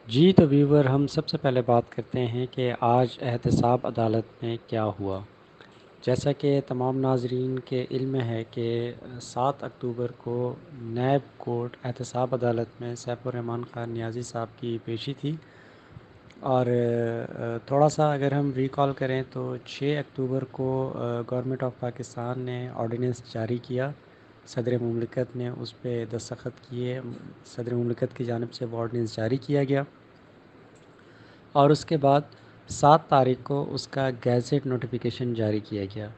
جی تو ویور ہم سب سے پہلے بات کرتے ہیں کہ آج احتساب عدالت میں کیا ہوا۔ جیسا کہ تمام ناظرین کے علم ہے کہ 7 اکتوبر کو نیب کورٹ احتساب عدالت میں سیف الرحمان خان نیازی صاحب کی پیشی تھی، اور تھوڑا سا اگر ہم ریکال کریں تو 6 اکتوبر کو گورنمنٹ آف پاکستان نے آرڈیننس جاری کیا، صدر مملکت نے اس پہ دستخط کیے، صدر مملکت کی جانب سے وہ آرڈیننس جاری کیا گیا، اور اس کے بعد 7 تاریخ کو اس کا گیزٹ نوٹیفیکیشن جاری کیا گیا۔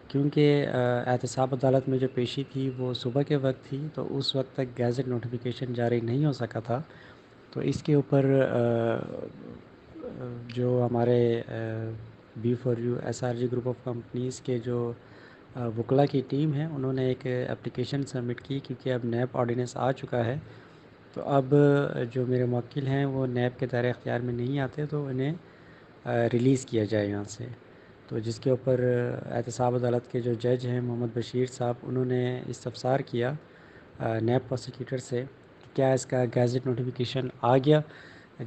کیونکہ احتساب عدالت میں جو پیشی تھی وہ صبح کے وقت تھی، تو اس وقت تک گیزٹ نوٹیفیکیشن جاری نہیں ہو سکا تھا، تو اس کے اوپر جو ہمارے B four U S R G group of companies کے جو وکلا کی ٹیم ہے، انہوں نے ایک اپلیکیشن سبمٹ کی، کیونکہ اب نیب آرڈیننس آ چکا ہے، تو اب جو میرے موکل ہیں وہ نیب کے دائرہ اختیار میں نہیں آتے، تو انہیں ریلیز کیا جائے یہاں سے۔ تو جس کے اوپر احتساب عدالت کے جو جج ہیں محمد بشیر صاحب، انہوں نے استفسار کیا نیب پروسیکیوٹر سے کہ کیا اس کا گیزٹ نوٹیفیکیشن آ گیا،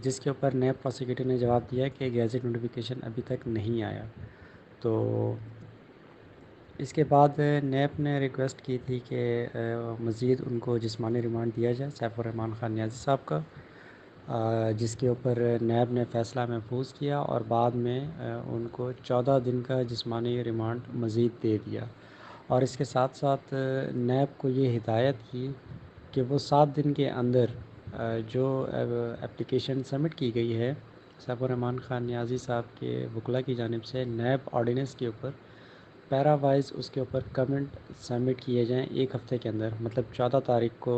جس کے اوپر نیب پروسیکیوٹر نے جواب دیا کہ گیزٹ نوٹیفیکیشن ابھی تک نہیں آیا۔ تو اس کے بعد نیب نے ریکویسٹ کی تھی کہ مزید ان کو جسمانی ریمانڈ دیا جائے سیف الرحمان خان نیازی صاحب کا، جس کے اوپر نیب نے فیصلہ محفوظ کیا، اور بعد میں ان کو 14 دن کا جسمانی ریمانڈ مزید دے دیا، اور اس کے ساتھ ساتھ نیب کو یہ ہدایت کی کہ وہ 7 دن کے اندر جو اپلیکیشن سبمٹ کی گئی ہے سیف الرحمان خان نیازی صاحب کے وکلا کی جانب سے نیب آرڈیننس کے اوپر، پیرا وائز اس کے اوپر کمنٹ سبمٹ کیے جائیں 1 ہفتے کے اندر، مطلب 14 تاریخ کو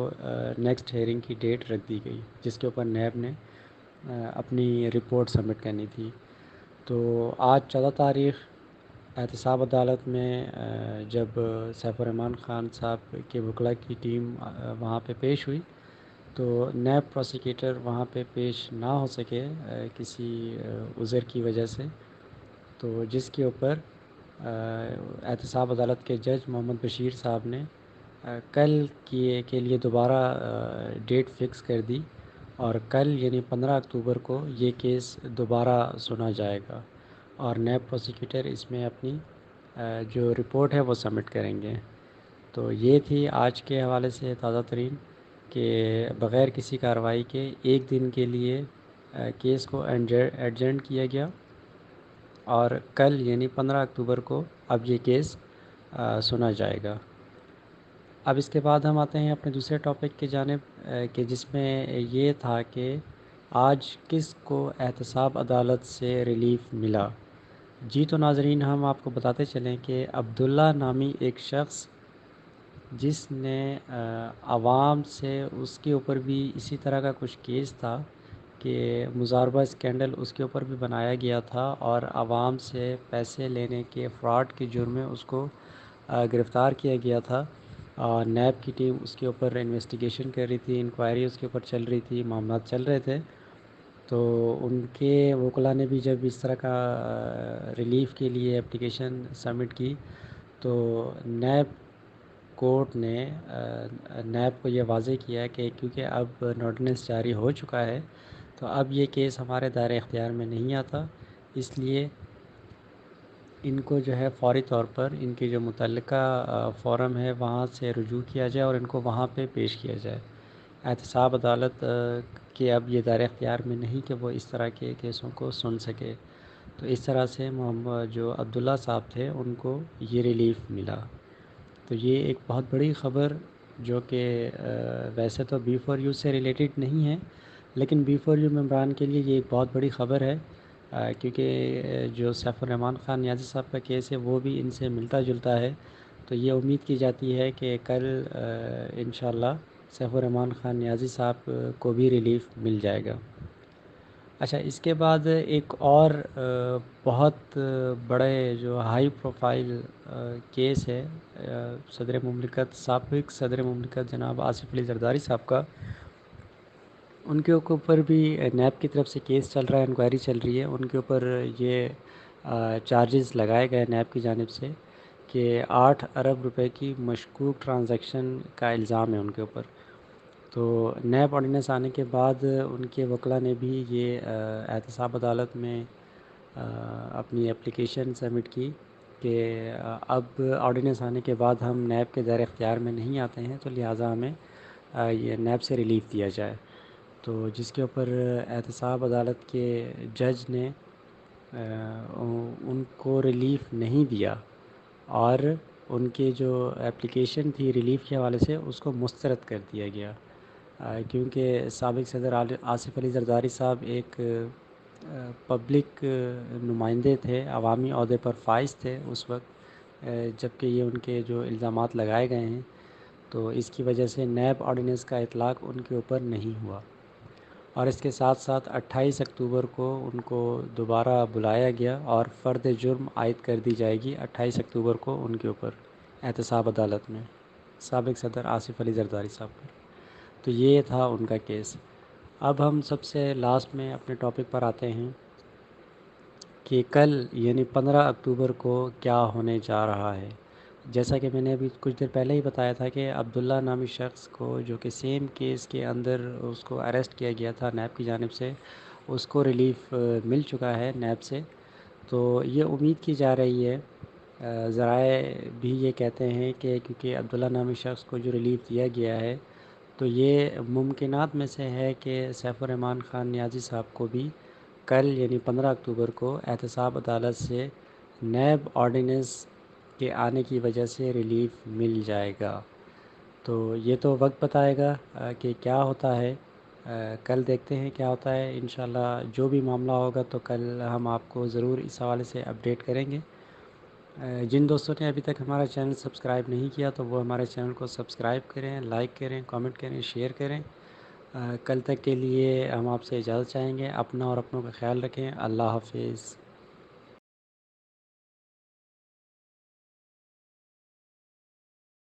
نیکسٹ ہیئرنگ کی ڈیٹ رکھ دی گئی، جس کے اوپر نیب نے اپنی رپورٹ سبمٹ کرنی تھی۔ تو آج 14 تاریخ احتساب عدالت میں جب سیف الرحمان خان صاحب کے وکلا کی ٹیم وہاں پہ پیش ہوئی، تو نیب پروسیکیوٹر وہاں پہ پیش نہ ہو سکے کسی عذر کی وجہ سے، تو جس کے اوپر احتساب عدالت کے جج محمد بشیر صاحب نے کل کے لیے دوبارہ ڈیٹ فکس کر دی، اور کل یعنی 15 اکتوبر کو یہ کیس دوبارہ سنا جائے گا، اور نیب پروسیکیوٹر اس میں اپنی جو رپورٹ ہے وہ سبمٹ کریں گے۔ تو یہ تھی آج کے حوالے سے تازہ ترین کہ بغیر کسی کارروائی کے 1 دن کے لیے کیس کو ایڈجرن کیا گیا، اور کل یعنی 15 اکتوبر کو اب یہ کیس سنا جائے گا۔ اب اس کے بعد ہم آتے ہیں اپنے دوسرے ٹاپک کی جانب، کہ جس میں یہ تھا کہ آج کس کو احتساب عدالت سے ریلیف ملا۔ جی تو ناظرین، ہم آپ کو بتاتے چلیں کہ عبداللہ نامی ایک شخص، جس نے عوام سے اس کے اوپر بھی اسی طرح کا کچھ کیس تھا کہ مزاربہ اسکینڈل اس کے اوپر بھی بنایا گیا تھا، اور عوام سے پیسے لینے کے فراڈ کے جرم میں اس کو گرفتار کیا گیا تھا۔ نیب کی ٹیم اس کے اوپر انویسٹیگیشن کر رہی تھی، انکوائری اس کے اوپر چل رہی تھی، معاملات چل رہے تھے، تو ان کے وکلا نے بھی جب اس طرح کا ریلیف کے لیے اپلیکیشن سبمٹ کی، تو نیب کورٹ نے نیب کو یہ واضح کیا کہ کیونکہ اب آرڈیننس جاری ہو چکا ہے، تو اب یہ کیس ہمارے دائرہ اختیار میں نہیں آتا، اس لیے ان کو جو ہے فوری طور پر ان کی جو متعلقہ فورم ہے وہاں سے رجوع کیا جائے، اور ان کو وہاں پہ پیش کیا جائے۔ احتساب عدالت کے اب یہ دائرہ اختیار میں نہیں کہ وہ اس طرح کے کیسوں کو سن سکے، تو اس طرح سے محمد جو عبداللہ صاحب تھے ان کو یہ ریلیف ملا۔ تو یہ ایک بہت بڑی خبر، جو کہ ویسے تو بی فور یو سے ریلیٹڈ نہیں ہے، لیکن بی فور یو ممبران کے لیے یہ ایک بہت بڑی خبر ہے، کیونکہ جو سیف الرحمان خان نیازی صاحب کا کیس ہے وہ بھی ان سے ملتا جلتا ہے، تو یہ امید کی جاتی ہے کہ کل انشاءاللہ سیف الرحمان خان نیازی صاحب کو بھی ریلیف مل جائے گا۔ اچھا، اس کے بعد ایک اور بہت بڑے جو ہائی پروفائل کیس ہے صدر مملکت، سابق صدر مملکت جناب آصف علی زرداری صاحب کا، ان کے اوپر بھی نیب کی طرف سے کیس چل رہا ہے، انکوائری چل رہی ہے، ان کے اوپر یہ چارجز لگائے گئے نیب کی جانب سے کہ 8 ارب روپے کی مشکوک ٹرانزیکشن کا الزام ہے ان کے اوپر۔ تو نیب آرڈیننس آنے کے بعد ان کے وکلاء نے بھی یہ احتساب عدالت میں اپنی اپلیکیشن سبمٹ کی کہ اب آرڈیننس آنے کے بعد ہم نیب کے دائرۂ اختیار میں نہیں آتے ہیں، تو لہٰذا ہمیں یہ نیب سے ریلیف دیا جائے۔ تو جس کے اوپر احتساب عدالت کے جج نے ان کو ریلیف نہیں دیا، اور ان کی جو اپلیکیشن تھی ریلیف کے حوالے سے اس کو مسترد کر دیا گیا، کیونکہ سابق صدر آصف علی زرداری صاحب ایک پبلک نمائندے تھے، عوامی عہدے پر فائز تھے اس وقت، جبکہ یہ ان کے جو الزامات لگائے گئے ہیں، تو اس کی وجہ سے نیب آرڈیننس کا اطلاق ان کے اوپر نہیں ہوا۔ اور اس کے ساتھ ساتھ 28 اکتوبر کو ان کو دوبارہ بلایا گیا اور فرد جرم عائد کر دی جائے گی 28 اکتوبر کو ان کے اوپر احتساب عدالت میں سابق صدر آصف علی زرداری صاحب پر۔ تو یہ تھا ان کا کیس۔ اب ہم سب سے لاسٹ میں اپنے ٹاپک پر آتے ہیں کہ کل یعنی 15 اکتوبر کو کیا ہونے جا رہا ہے۔ جیسا کہ میں نے ابھی کچھ دیر پہلے ہی بتایا تھا کہ عبداللہ نامی شخص کو، جو کہ سیم کیس کے اندر اس کو اریسٹ کیا گیا تھا نیب کی جانب سے، اس کو ریلیف مل چکا ہے نیب سے۔ تو یہ امید کی جا رہی ہے، ذرائع بھی یہ کہتے ہیں کہ کیونکہ عبداللہ نامی شخص کو جو ریلیف دیا گیا ہے، تو یہ ممکنات میں سے ہے کہ سیف الرحمن خان نیازی صاحب کو بھی کل یعنی 15 اکتوبر کو احتساب عدالت سے نیب آرڈیننس کے آنے کی وجہ سے ریلیف مل جائے گا۔ تو یہ تو وقت بتائے گا کہ کیا ہوتا ہے۔ کل دیکھتے ہیں کیا ہوتا ہے، انشاءاللہ جو بھی معاملہ ہوگا تو کل ہم آپ کو ضرور اس حوالے سے اپڈیٹ کریں گے۔ جن دوستوں نے ابھی تک ہمارا چینل سبسکرائب نہیں کیا تو وہ ہمارے چینل کو سبسکرائب کریں، لائک کریں، کامنٹ کریں، شیئر کریں۔ کل تک کے لیے ہم آپ سے اجازت چاہیں گے۔ اپنا اور اپنوں کا خیال رکھیں۔ اللہ حافظ۔